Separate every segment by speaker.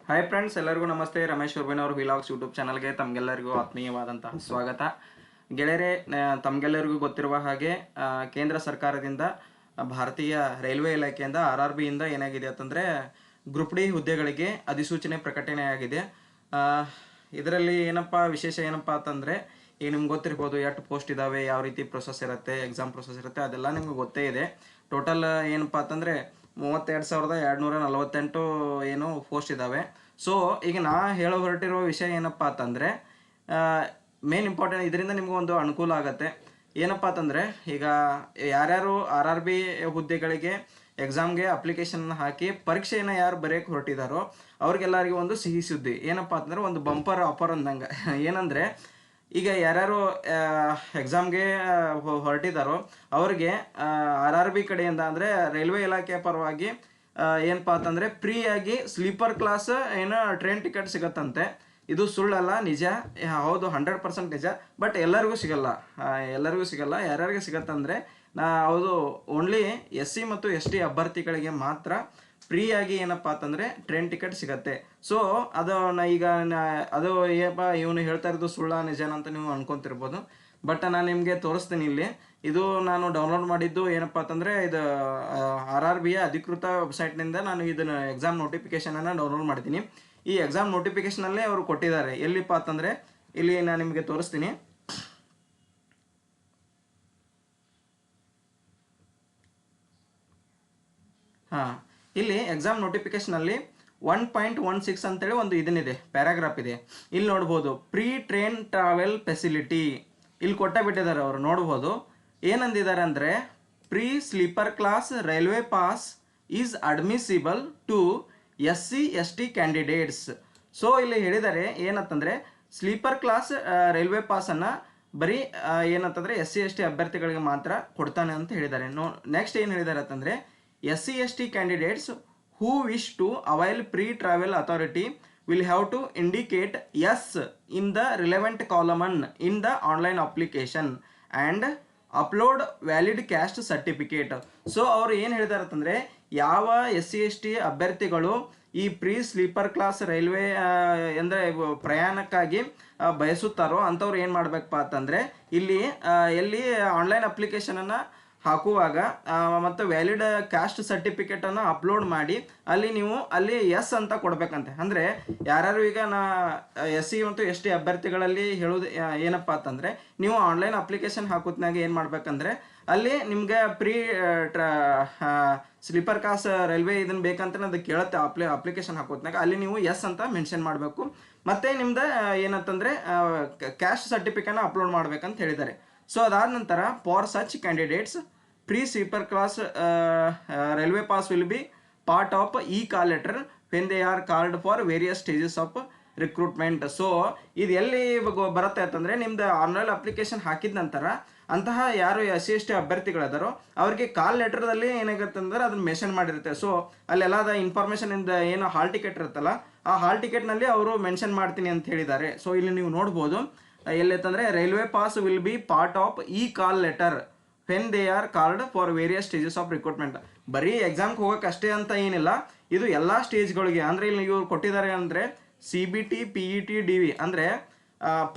Speaker 1: Hi friends, ಎಲ್ಲರಿಗೂ ನಮಸ್ತೆ. Ramesh ಉರ್ಬಿನವ್ರ vlogs YouTube ಚಾನಲ್ಗೆ ತಮಗೆಲ್ಲರಿಗೂ ಆತ್ಮೀಯವಾದಂತಹ ಸ್ವಾಗತ. ಗೆಳೆಯರೇ, ತಮಗೆಲ್ಲರಿಗೂ ಗೊತ್ತಿರುವ ಹಾಗೆ ಕೇಂದ್ರ ಸರ್ಕಾರದಿಂದ ಭಾರತೀಯ ರೈಲ್ವೆ ಇಲಾಖೆಯಿಂದ RRBಯಿಂದ ಏನಾಗಿದೆ ಅಂತಂದರೆ ಗ್ರೂಪ್ ಡಿ ಹುದ್ದೆಗಳಿಗೆ ಅಧಿಸೂಚನೆ ಪ್ರಕಟಣೆಯಾಗಿದೆ. ಇದರಲ್ಲಿ ವಿಶೇಷ ಏನಪ್ಪ ಅಂತಂದರೆ, ಈಗ ನಿಮ್ಗೆ ಗೊತ್ತಿರ್ಬೋದು ಎಷ್ಟು ಪೋಸ್ಟ್ ಇದ್ದಾವೆ, ಯಾವ ರೀತಿ ಪ್ರೊಸೆಸ್ ಇರುತ್ತೆ, ಎಕ್ಸಾಮ್ ಪ್ರೊಸೆಸ್ ಇರುತ್ತೆ, ಅದೆಲ್ಲ ನಿಮ್ಗೆ ಗೊತ್ತೇ ಇದೆ. ಟೋಟಲ್ ಏನಪ್ಪ ಅಂತಂದರೆ 32,248 ಏನು ಪೋಸ್ಟ್ ಇದ್ದಾವೆ. ಸೊ ಈಗ ನಾ ಹೇಳೋ ಹೊರಟಿರೋ ವಿಷಯ ಏನಪ್ಪ ಅಂತಂದರೆ, ಮೇನ್ ಇಂಪಾರ್ಟೆಂಟ್, ಇದರಿಂದ ನಿಮ್ಗೆ ಒಂದು ಅನುಕೂಲ ಆಗುತ್ತೆ. ಏನಪ್ಪ ಅಂತಂದರೆ, ಈಗ ಯಾರ್ಯಾರು RRB ಹುದ್ದೆಗಳಿಗೆ ಎಕ್ಸಾಮ್ಗೆ ಅಪ್ಲಿಕೇಶನ್ ಹಾಕಿ ಪರೀಕ್ಷೆಯನ್ನು ಯಾರು ಬರೆಯೋಕ್ಕೆ ಹೊರಟಿದ್ದಾರೋ ಅವ್ರಿಗೆಲ್ಲರಿಗೂ ಒಂದು ಸಿಹಿ ಸುದ್ದಿ. ಏನಪ್ಪ ಅಂತಂದರೆ, ಒಂದು ಬಂಪರ್ ಆಫರ್ ಅಂದಂಗೆ. ಏನಂದರೆ, ಈಗ ಯಾರ್ಯಾರು ಎಕ್ಸಾಮ್ಗೆ ಹೊರಟಿದ್ದಾರೋ ಅವ್ರಿಗೆ RRB ಕಡೆಯಿಂದ ಅಂದರೆ ರೈಲ್ವೆ ಇಲಾಖೆಯ ಪರವಾಗಿ ಏನಪ್ಪ ಅಂತಂದರೆ ಫ್ರೀಯಾಗಿ ಸ್ಲೀಪರ್ ಕ್ಲಾಸ್ ಏನೋ ಟ್ರೈನ್ ಟಿಕೆಟ್ ಸಿಗತ್ತಂತೆ. ಇದು ಸುಳ್ಳಲ್ಲ, ನಿಜ, ಹೌದು, 100% ನಿಜ. ಬಟ್ ಎಲ್ಲರಿಗೂ ಸಿಗಲ್ಲ. ಯಾರ್ಯಾರಿಗೆ ಸಿಗತ್ತಂದರೆ ಹೌದು, ಓನ್ಲಿ SC ಮತ್ತು ST ಅಭ್ಯರ್ಥಿಗಳಿಗೆ ಮಾತ್ರ ಫ್ರೀಯಾಗಿ ಏನಪ್ಪ ಅಂತಂದರೆ ಟ್ರೈನ್ ಟಿಕೆಟ್ ಸಿಗತ್ತೆ. ಸೊ ಅದು ಅದು ಏನಪ್ಪ ಇವನು ಹೇಳ್ತಾ ಇರೋದು ಸುಳ್ಳ ನಿಜನ ಅಂತ ನೀವು ಅನ್ಕೊಂತಿರ್ಬೋದು. ಬಟ್ ನಾನು ನಿಮಗೆ ತೋರಿಸ್ತೀನಿ ಇಲ್ಲಿ. ಇದು ನಾನು ಡೌನ್ಲೋಡ್ ಮಾಡಿದ್ದು ಏನಪ್ಪ ಅಂತಂದರೆ, ಇದು RRBಯ ಅಧಿಕೃತ ವೆಬ್ಸೈಟ್ನಿಂದ ನಾನು ಇದನ್ನು ಎಕ್ಸಾಮ್ ನೋಟಿಫಿಕೇಷನನ್ನು ಡೌನ್ಲೋಡ್ ಮಾಡಿದ್ದೀನಿ. ಈ ಎಕ್ಸಾಮ್ ನೋಟಿಫಿಕೇಷನಲ್ಲೇ ಅವರು ಕೊಟ್ಟಿದ್ದಾರೆ. ಎಲ್ಲಿಪ್ಪ ಅಂತಂದರೆ, ಇಲ್ಲಿ ನಾನು ನಿಮಗೆ ತೋರಿಸ್ತೀನಿ. ಇಲ್ಲಿ ಎಕ್ಸಾಮ್ ನೋಟಿಫಿಕೇಶನಲ್ಲಿ 1.16 ಅಂತೇಳಿ ಒಂದು ಇದನ್ನಿದೆ, ಪ್ಯಾರಾಗ್ರಾಫ್ ಇದೆ. ಇಲ್ಲಿ ನೋಡ್ಬೋದು, ಪ್ರೀ ಟ್ರೈನ್ ಟ್ರಾವೆಲ್ ಫೆಸಿಲಿಟಿ ಇಲ್ಲಿ ಬಿಟ್ಟಿದ್ದಾರೆ ಅವರು. ನೋಡ್ಬೋದು ಏನಂದಿದ್ದಾರೆ ಅಂದರೆ, pre sleeper class railway pass is admissible to SC ST candidates. So ಇಲ್ಲಿ ಹೇಳಿದ್ದಾರೆ ಏನಂತಂದರೆ, ಸ್ಲೀಪರ್ ಕ್ಲಾಸ್ ರೈಲ್ವೆ ಪಾಸನ್ನು ಬರೀ ಏನಂತಂದರೆ SC ST ಅಭ್ಯರ್ಥಿಗಳಿಗೆ ಮಾತ್ರ ಕೊಡ್ತಾನೆ ಅಂತ ಹೇಳಿದ್ದಾರೆ. ನೆಕ್ಸ್ಟ್ ಏನು ಹೇಳಿದ್ದಾರೆ ಅಂತಂದರೆ, SC ST candidates who wish to avail pre-travel authority will have to indicate yes in the relevant column in the online application and upload valid caste certificate. So ಅವರು ಏನು ಹೇಳಿದ್ದಾರೆ ಅಂತಂದರೆ, ಯಾವ SC ST ಅಭ್ಯರ್ಥಿಗಳು ಈ ಪ್ರೀ ಸ್ಲೀಪರ್ ಕ್ಲಾಸ್ ರೈಲ್ವೆ ಅಂದರೆ ಪ್ರಯಾಣಕ್ಕಾಗಿ ಬಯಸುತ್ತಾರೋ ಅಂಥವ್ರು ಏನು ಮಾಡಬೇಕಪ್ಪ ಅಂತಂದರೆ, ಎಲ್ಲಿ ಆನ್ಲೈನ್ ಅಪ್ಲಿಕೇಶನನ್ನು ಹಾಕುವಾಗ ಮತ್ತು ವ್ಯಾಲಿಡ್ ಕ್ಯಾಸ್ಟ್ ಸರ್ಟಿಫಿಕೇಟನ್ನು ಅಪ್ಲೋಡ್ ಮಾಡಿ ಅಲ್ಲಿ ಎಸ್ ಅಂತ ಕೊಡಬೇಕಂತೆ. ಅಂದರೆ ಯಾರ್ಯಾರು ಈಗ SC ಮತ್ತು ST ಅಭ್ಯರ್ಥಿಗಳಲ್ಲಿ ಹೇಳೋದು ಏನಪ್ಪ ಅಂತಂದರೆ, ನೀವು ಆನ್ಲೈನ್ ಅಪ್ಲಿಕೇಶನ್ ಹಾಕೋತ್ನಾಗ ಏನು ಮಾಡ್ಬೇಕಂದ್ರೆ, ಅಲ್ಲಿ ನಿಮ್ಗೆ ಸ್ಲೀಪರ್ ಕ್ಲಾಸ್ ರೈಲ್ವೆ ಇದನ್ನು ಬೇಕಂತ ಅದು ಕೇಳುತ್ತೆ. ಅಪ್ಲಿಕೇಶನ್ ಹಾಕೋತ್ನಾಗ ಅಲ್ಲಿ ನೀವು ಎಸ್ ಅಂತ ಮೆನ್ಷನ್ ಮಾಡಬೇಕು. ಮತ್ತು ನಿಮ್ದು ಏನಂತಂದರೆ ಕ್ಯಾಸ್ಟ್ ಸರ್ಟಿಫಿಕೇಟ್ನ ಅಪ್ಲೋಡ್ ಮಾಡ್ಬೇಕಂತ ಹೇಳಿದ್ದಾರೆ. ಸೊ ಅದಾದ ನಂತರ, for such candidates pre sleeper class railway pass will be part of call letter when they are called for various stages of recruitment. So ಇದು ಎಲ್ಲಿ ಬರುತ್ತೆ ಅಂತಂದರೆ, ನಿಮ್ದು ಆನ್ಲೈನ್ ಅಪ್ಲಿಕೇಶನ್ ಹಾಕಿದ ನಂತರ ಅಂತಹ ಯಾರು SC ST ಅಭ್ಯರ್ಥಿಗಳಿದಾರೋ ಅವ್ರಿಗೆ ಕಾಲ್ ಲೆಟರ್ದಲ್ಲಿ ಏನಾಗಿರುತ್ತೆ ಅಂದರೆ ಅದನ್ನು ಮೆನ್ಷನ್ ಮಾಡಿರುತ್ತೆ. ಸೊ ಅಲ್ಲೆಲ್ಲದ ಇನ್ಫಾರ್ಮೇಷನ್ ಇಂದ ಏನು ಹಾಲ್ ಟಿಕೆಟ್ ಇರುತ್ತಲ್ಲ, ಆ ಹಾಲ್ ಟಿಕೆಟ್ನಲ್ಲಿ ಅವರು ಮೆನ್ಷನ್ ಮಾಡ್ತೀನಿ ಅಂತ ಹೇಳಿದ್ದಾರೆ. ಸೊ ಇಲ್ಲಿ ನೀವು ನೋಡ್ಬೋದು ಎಲ್ಲೈತಂದರೆ, railway pass will be part of call letter when they are called for various stages of recruitment. ಬರೀ ಎಕ್ಸಾಮ್ಗೆ ಹೋಗೋಕೆ ಅಷ್ಟೇ ಅಂತ ಏನಿಲ್ಲ, ಇದು ಎಲ್ಲ ಸ್ಟೇಜ್ಗಳಿಗೆ. ಅಂದರೆ ಇಲ್ಲಿ ಇವ್ರು ಕೊಟ್ಟಿದ್ದಾರೆ ಅಂದರೆ CBT PET DV ಅಂದರೆ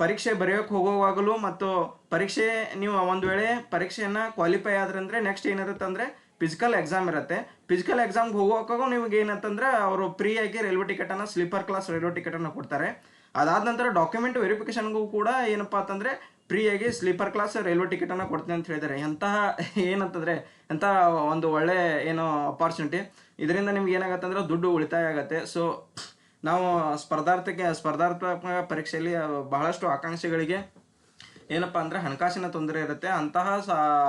Speaker 1: ಪರೀಕ್ಷೆ ಬರೆಯೋಕೆ ಹೋಗುವಾಗಲೂ ಮತ್ತು ಪರೀಕ್ಷೆ ನೀವು ಒಂದು ವೇಳೆ ಪರೀಕ್ಷೆಯನ್ನು ಕ್ವಾಲಿಫೈ ಆದ್ರಂದರೆ ನೆಕ್ಸ್ಟ್ ಏನಿರುತ್ತೆ ಅಂದರೆ ಫಿಸಿಕಲ್ ಎಕ್ಸಾಮ್ ಇರುತ್ತೆ. ಫಿಸಿಕಲ್ ಎಕ್ಸಾಮ್ಗೆ ಹೋಗೋಕಾಗೂ ನಿಮಗೆ ಏನಂತಂದರೆ ಅವರು ಫ್ರೀಯಾಗಿ ರೈಲ್ವೆ ಟಿಕೆಟನ್ನು, ಸ್ಲೀಪರ್ ಕ್ಲಾಸ್ ರೈಲ್ವೆ ಟಿಕೆಟನ್ನು ಕೊಡ್ತಾರೆ. ಅದಾದ ನಂತರ ಡಾಕ್ಯುಮೆಂಟ್ ವೆರಿಫಿಕೇಷನ್ಗೂ ಕೂಡ ಏನಪ್ಪ ಅಂತಂದರೆ ಫ್ರೀಯಾಗಿ ಸ್ಲೀಪರ್ ಕ್ಲಾಸ್ ರೈಲ್ವೆ ಟಿಕೆಟನ್ನು ಕೊಡ್ತೀನಿ ಅಂತ ಹೇಳಿದ್ದಾರೆ. ಏನಂತಂದರೆ ಎಂಥ ಒಂದು ಒಳ್ಳೆ ಅಪಾರ್ಚುನಿಟಿ. ಇದರಿಂದ ನಿಮ್ಗೆ ಏನಾಗುತ್ತೆ ಅಂದರೆ ದುಡ್ಡು ಉಳಿತಾಯ ಆಗುತ್ತೆ. ಸೊ ನಾವು ಸ್ಪರ್ಧಾತ್ಮಕ ಪರೀಕ್ಷೆಯಲ್ಲಿ ಬಹಳಷ್ಟು ಆಕಾಂಕ್ಷಿಗಳಿಗೆ ಏನಪ್ಪ ಅಂದರೆ ಹಣಕಾಸಿನ ತೊಂದರೆ ಇರುತ್ತೆ. ಅಂತಹ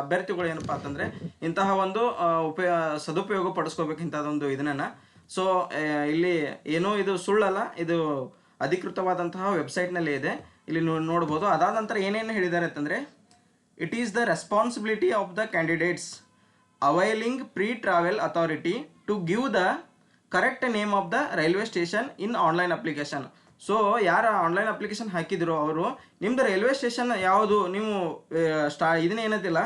Speaker 1: ಅಭ್ಯರ್ಥಿಗಳು ಏನಪ್ಪ ಅಂತಂದರೆ ಇಂತಹ ಒಂದು ಸದುಪಯೋಗ ಪಡಿಸ್ಕೋಬೇಕು ಇಂಥದ್ದೊಂದು ಇದನ್ನು. ಸೊ ಇಲ್ಲಿ ಇದು ಸುಳ್ಳಲ್ಲ, ಇದು ಅಧಿಕೃತವಾದಂತಹ ವೆಬ್ಸೈಟ್ನಲ್ಲಿ ಇದೆ. ಇಲ್ಲಿ ನೋಡ್ಬೋದು. ಅದಾದ ನಂತರ ಏನೇನು ಹೇಳಿದ್ದಾರೆ ಅಂತಂದರೆ, it is the responsibility of the candidates availing pre travel authority to give the correct name of the railway station in online application. So ಯಾರು ಆನ್ಲೈನ್ ಅಪ್ಲಿಕೇಶನ್ ಹಾಕಿದಿರೋ ಅವರು ನಿಮ್ಮದು ರೈಲ್ವೆ ಸ್ಟೇಷನ್ ಯಾವುದು, ನೀವು ಇದನ್ನೇನದಿಲ್ಲ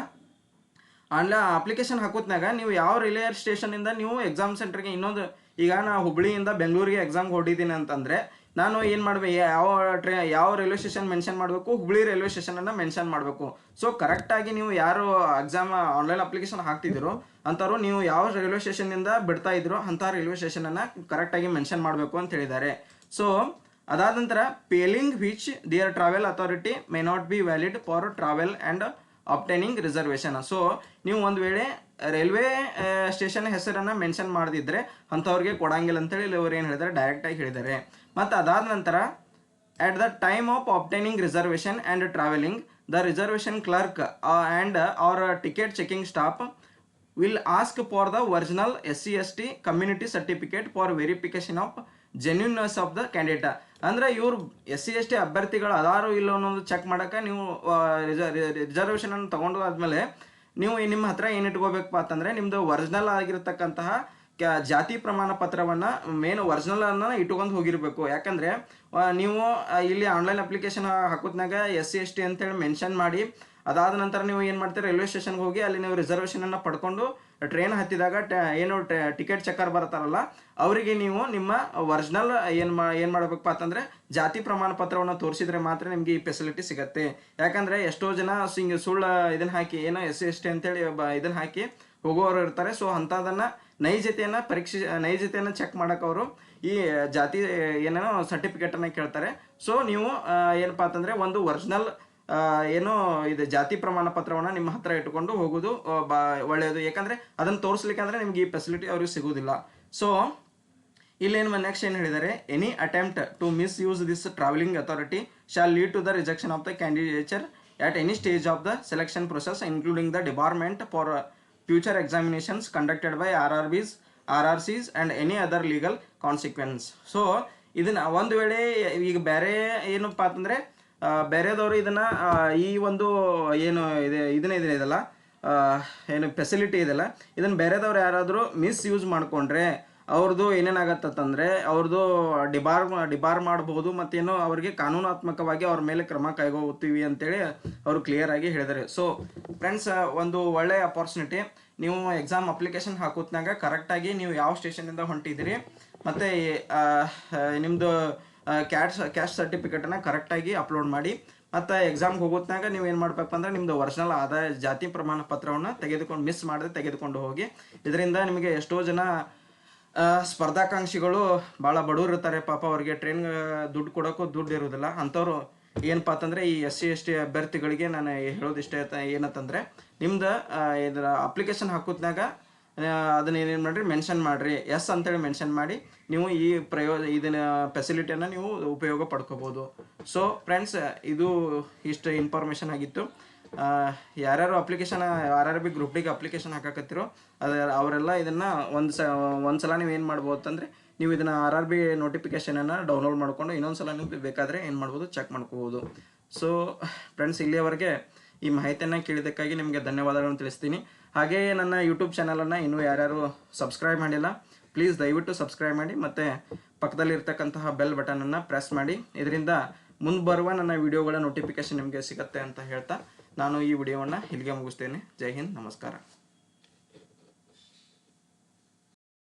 Speaker 1: ಅಪ್ಲಿಕೇಶನ್ ಹಾಕೋತ್ನಾಗ ನೀವು ಯಾವ ರೈಲ್ವೆ ಸ್ಟೇಷನಿಂದ ನೀವು ಎಕ್ಸಾಮ್ ಸೆಂಟರ್ಗೆ ಇನ್ನೊಂದು, ಈಗ ನಾ ಹುಬ್ಳಿಯಿಂದ ಬೆಂಗಳೂರಿಗೆ ಎಕ್ಸಾಮ್ಗೆ ಹೊಡಿದ್ದೀನಿ ಅಂತಂದರೆ ನಾನು ಏನು ಮಾಡಬೇಕು, ಯಾವ ರೈಲ್ವೆ ಸ್ಟೇಷನ್ ಮೆನ್ಷನ್ ಮಾಡಬೇಕು, ಹುಬ್ಳಿ ರೈಲ್ವೆ ಸ್ಟೇಷನನ್ನು ಮೆನ್ಷನ್ ಮಾಡಬೇಕು. ಸೊ ಕರೆಕ್ಟಾಗಿ ನೀವು ಯಾರು ಎಕ್ಸಾಮ್ ಆನ್ಲೈನ್ ಅಪ್ಲಿಕೇಶನ್ ಹಾಕ್ತಿದ್ದೀರೋ ಅಂಥವ್ರು ನೀವು ಯಾವ ರೈಲ್ವೆ ಸ್ಟೇಷನ್ನಿಂದ ಬಿಡ್ತಾ ಇದ್ರೋ ಅಂಥ ರೈಲ್ವೆ ಸ್ಟೇಷನನ್ನು ಕರೆಕ್ಟಾಗಿ ಮೆನ್ಷನ್ ಮಾಡಬೇಕು ಅಂತ ಹೇಳಿದ್ದಾರೆ. ಸೊ ಅದಾದ ನಂತರ failing which their travel authority may not be valid for travel and obtaining reservation. So ನೀವು ಒಂದು ವೇಳೆ ರೈಲ್ವೆ ಸ್ಟೇಷನ್ ಹೆಸರನ್ನು ಮೆನ್ಷನ್ ಮಾಡದಿದ್ದರೆ ಅಂಥವ್ರಿಗೆ ಕೊಡಂಗಿಲ್ಲ ಅಂತೇಳಿ ಇಲ್ಲಿ ಅವ್ರು ಏನು ಹೇಳಿದ್ದಾರೆ, ಡೈರೆಕ್ಟಾಗಿ ಹೇಳಿದ್ದಾರೆ. ಮತ್ತು ಅದಾದ ನಂತರ at the time of obtaining reservation and traveling, the reservation clerk and or ticket checking staff will ask for the original SC/ST community certificate for verification of genuineness of the candidate. ಅಂದರೆ ಇವರು SC/ST ಅಭ್ಯರ್ಥಿಗಳು ಅದಾರು ಇಲ್ಲ ಅನ್ನೋದು check ಮಾಡೋಕೆ ನೀವು ರಿಸರ್ವೇಷನನ್ನು ತೊಗೊಂಡು ಆದಮೇಲೆ ನೀವು ನಿಮ್ಮ ಹತ್ರ ಏನು ಇಟ್ಕೋಬೇಕಪ್ಪ ಅಂತಂದರೆ ನಿಮ್ಮದು ಒರಿಜಿನಲ್ ಆಗಿರತಕ್ಕಂತಹ ಜಾತಿ ಪ್ರಮಾಣ ಪತ್ರವನ್ನು ಮೇನ್ ಒರಿಜಿನಲನ್ನು ಇಟ್ಕೊಂಡು ಹೋಗಿರಬೇಕು. ಯಾಕಂದರೆ ನೀವು ಇಲ್ಲಿ ಆನ್ಲೈನ್ ಅಪ್ಲಿಕೇಶನ್ ಹಾಕೋದ್ನಾಗ SC/ST ಅಂತೇಳಿ ಮೆನ್ಷನ್ ಮಾಡಿ ಅದಾದ ನಂತರ ನೀವು ಏನು ಮಾಡ್ತೀರಿ, ರೈಲ್ವೆ ಸ್ಟೇಷನ್ಗೆ ಹೋಗಿ ಅಲ್ಲಿ ನೀವು ರಿಸರ್ವೇಷನನ್ನು ಪಡ್ಕೊಂಡು ಟ್ರೈನ್ ಹತ್ತಿದಾಗ ಏನು ಟಿಕೆಟ್ ಚೆಕ್ಕರ್ ಬರ್ತಾರಲ್ಲ ಅವರಿಗೆ ನೀವು ನಿಮ್ಮ ಒರಿಜಿನಲ್ ಏನು ಮಾಡಬೇಕಪ್ಪ ಅಂತಂದರೆ ಜಾತಿ ಪ್ರಮಾಣ ಪತ್ರವನ್ನು ತೋರಿಸಿದ್ರೆ ಮಾತ್ರ ನಿಮಗೆ ಈ ಫೆಸಿಲಿಟಿ ಸಿಗುತ್ತೆ. ಯಾಕಂದರೆ ಎಷ್ಟೋ ಜನ ಸುಳ್ಳು ಇದನ್ನು ಹಾಕಿ ಏನೋ SC/ST ಅಂತೇಳಿ ಇದನ್ನು ಹಾಕಿ ಹೋಗೋರು ಇರ್ತಾರೆ. ಸೊ ಅಂಥದನ್ನು ನೈಜತೆಯನ್ನು ಚೆಕ್ ಮಾಡೋಕೆ ಅವರು ಈ ಜಾತಿ ಏನೇನೋ ಸರ್ಟಿಫಿಕೇಟನ್ನು ಕೇಳ್ತಾರೆ. ಸೊ ನೀವು ಏನಪ್ಪ ಅಂತಂದರೆ ಒಂದು ಒರಿಜಿನಲ್ ಏನೋ ಇದು ಜಾತಿ ಪ್ರಮಾಣ ಪತ್ರವನ್ನು ನಿಮ್ಮ ಹತ್ರ ಇಟ್ಕೊಂಡು ಹೋಗೋದು ಒಳ್ಳೆಯದು. ಯಾಕಂದರೆ ಅದನ್ನು ತೋರಿಸ್ಲಿಕ್ಕೆ ಅಂದರೆ ನಿಮ್ಗೆ ಈ ಫೆಸಿಲಿಟಿ ಅವ್ರಿಗೆ ಸಿಗೋದಿಲ್ಲ. ಸೊ ಇಲ್ಲೇನು ನೆಕ್ಸ್ಟ್ ಏನು ಹೇಳಿದ್ದಾರೆ, any attempt to misuse this travelling authority shall lead to the rejection of the candidature at any stage of the selection process including the debarment for future examinations conducted by RRBs, RRCs and any other legal consequence. So ಇದನ್ನು ಒಂದು ವೇಳೆ ಈಗ ಬೇರೆ ಏನಪ್ಪ ಅಂತಂದರೆ ಬೇರೆದವರು ಇದನ್ನು ಈ ಒಂದು ಏನು ಇದೆಲ್ಲ ಏನು ಫೆಸಿಲಿಟಿ ಇದೆಲ್ಲ ಇದನ್ನು ಬೇರೆದವ್ರು ಯಾರಾದರೂ ಮಿಸ್ಯೂಸ್ ಮಾಡಿಕೊಂಡ್ರೆ ಅವ್ರದ್ದು ಏನೇನಾಗತ್ತಂದರೆ ಅವ್ರದ್ದು ಡಿಬಾರ್ ಮಾಡ್ಬೋದು, ಮತ್ತೇನೋ ಅವ್ರಿಗೆ ಕಾನೂನಾತ್ಮಕವಾಗಿ ಅವ್ರ ಮೇಲೆ ಕ್ರಮ ಕೈಗೊಳ್ತೀವಿ ಅಂತೇಳಿ ಅವರು ಕ್ಲಿಯರಾಗಿ ಹೇಳಿದ್ದಾರೆ. ಸೊ ಫ್ರೆಂಡ್ಸ್, ಒಂದು ಒಳ್ಳೆಯ ಅಪಾರ್ಚುನಿಟಿ. ನೀವು ಎಕ್ಸಾಮ್ ಅಪ್ಲಿಕೇಶನ್ ಹಾಕೋತ್ನಾಗ ಕರೆಕ್ಟಾಗಿ ನೀವು ಯಾವ ಸ್ಟೇಷನಿಂದ ಹೊಂಟಿದ್ದೀರಿ ಮತ್ತು ನಿಮ್ಮದು ಕ್ಯಾಸ್ಟ್ ಸರ್ಟಿಫಿಕೇಟನ್ನು ಕರೆಕ್ಟಾಗಿ ಅಪ್ಲೋಡ್ ಮಾಡಿ. ಮತ್ತು ಎಕ್ಸಾಮ್ಗೆ ಹೋಗೋತ್ನಾಗ ನೀವು ಏನು ಮಾಡಬೇಕು ಅಂದರೆ ನಿಮ್ಮದು ಒರಿಜಿನಲ್ ಆದಾಯ ಜಾತಿ ಪ್ರಮಾಣ ಪತ್ರವನ್ನು ಮಿಸ್ ಮಾಡದೆ ತೆಗೆದುಕೊಂಡು ಹೋಗಿ. ಇದರಿಂದ ನಿಮಗೆ ಎಷ್ಟೋ ಜನ ಸ್ಪರ್ಧಾಕಾಂಕ್ಷಿಗಳು ಭಾಳ ಬಡವರು ಇರ್ತಾರೆ, ಪಾಪ ಅವ್ರಿಗೆ ಟ್ರೈನ್ ದುಡ್ಡು ಕೊಡೋಕ್ಕೂ ದುಡ್ಡು ಇರೋದಿಲ್ಲ. ಅಂಥವ್ರು ಏನಪ್ಪ ಅಂತಂದರೆ ಈ SC/ST ಅಭ್ಯರ್ಥಿಗಳಿಗೆ ನಾನು ಹೇಳೋದಿಷ್ಟ ಏನಂತಂದರೆ ನಿಮ್ದು ಇದರ ಅಪ್ಲಿಕೇಶನ್ ಹಾಕೋದ್ನಾಗ ಅದನ್ನ ಏನೇನು ಮಾಡಿರಿ ಮೆನ್ಷನ್ ಮಾಡಿರಿ, ಎಸ್ ಅಂತೇಳಿ ಮೆನ್ಷನ್ ಮಾಡಿ ನೀವು ಈ ಇದನ್ನ ಫೆಸಿಲಿಟಿಯನ್ನು ನೀವು ಉಪಯೋಗ ಪಡ್ಕೋಬೋದು. ಸೊ ಫ್ರೆಂಡ್ಸ್, ಇದು ಇಷ್ಟು ಇನ್ಫಾರ್ಮೇಷನ್ ಆಗಿತ್ತು. ಯಾರ್ಯಾರು ಅಪ್ಲಿಕೇಶನ್ RRB ಗ್ರೂಪ್ ಡಿಗೆ ಅಪ್ಲಿಕೇಶನ್ ಹಾಕಕತ್ತಿರೋ ಅವರೆಲ್ಲ ಇದನ್ನು ಒಂದು ಸಲ ನೀವು ಏನು ಮಾಡ್ಬೋದು ಅಂತಂದರೆ ನೀವು ಇದನ್ನು RRB ನೋಟಿಫಿಕೇಷನನ್ನು ಡೌನ್ಲೋಡ್ ಮಾಡಿಕೊಂಡು ಇನ್ನೊಂದು ಸಲ ನೀವು ಬೇಕಾದರೆ ಏನು ಮಾಡ್ಬೋದು, ಚೆಕ್ ಮಾಡ್ಕೋಬೋದು. ಸೊ ಫ್ರೆಂಡ್ಸ್, ಇಲ್ಲಿಯವರೆಗೆ ಈ ಮಾಹಿತಿಯನ್ನು ಕೇಳಿದ್ದಕ್ಕಾಗಿ ನಿಮಗೆ ಧನ್ಯವಾದಗಳನ್ನು ತಿಳಿಸ್ತೀನಿ. ಹಾಗೆಯೇ ನನ್ನ ಯೂಟ್ಯೂಬ್ ಚಾನಲನ್ನು ಇನ್ನೂ ಯಾರ್ಯಾರು ಸಬ್ಸ್ಕ್ರೈಬ್ ಮಾಡಿಲ್ಲ ಪ್ಲೀಸ್ ದಯವಿಟ್ಟು ಸಬ್ಸ್ಕ್ರೈಬ್ ಮಾಡಿ ಮತ್ತು ಪಕ್ಕದಲ್ಲಿರ್ತಕ್ಕಂತಹ ಬೆಲ್ ಬಟನನ್ನು ಪ್ರೆಸ್ ಮಾಡಿ. ಇದರಿಂದ ಮುಂದೆ ಬರುವ ನನ್ನ ವಿಡಿಯೋಗಳ ನೋಟಿಫಿಕೇಷನ್ ನಿಮಗೆ ಸಿಗುತ್ತೆ ಅಂತ ಹೇಳ್ತಾ ನಾನು ಈ ವಿಡಿಯೋವನ್ನು ಇಲ್ಲಿಗೆ ಮುಗಿಸ್ತೇನೆ. ಜೈ ಹಿಂದ್, ನಮಸ್ಕಾರ.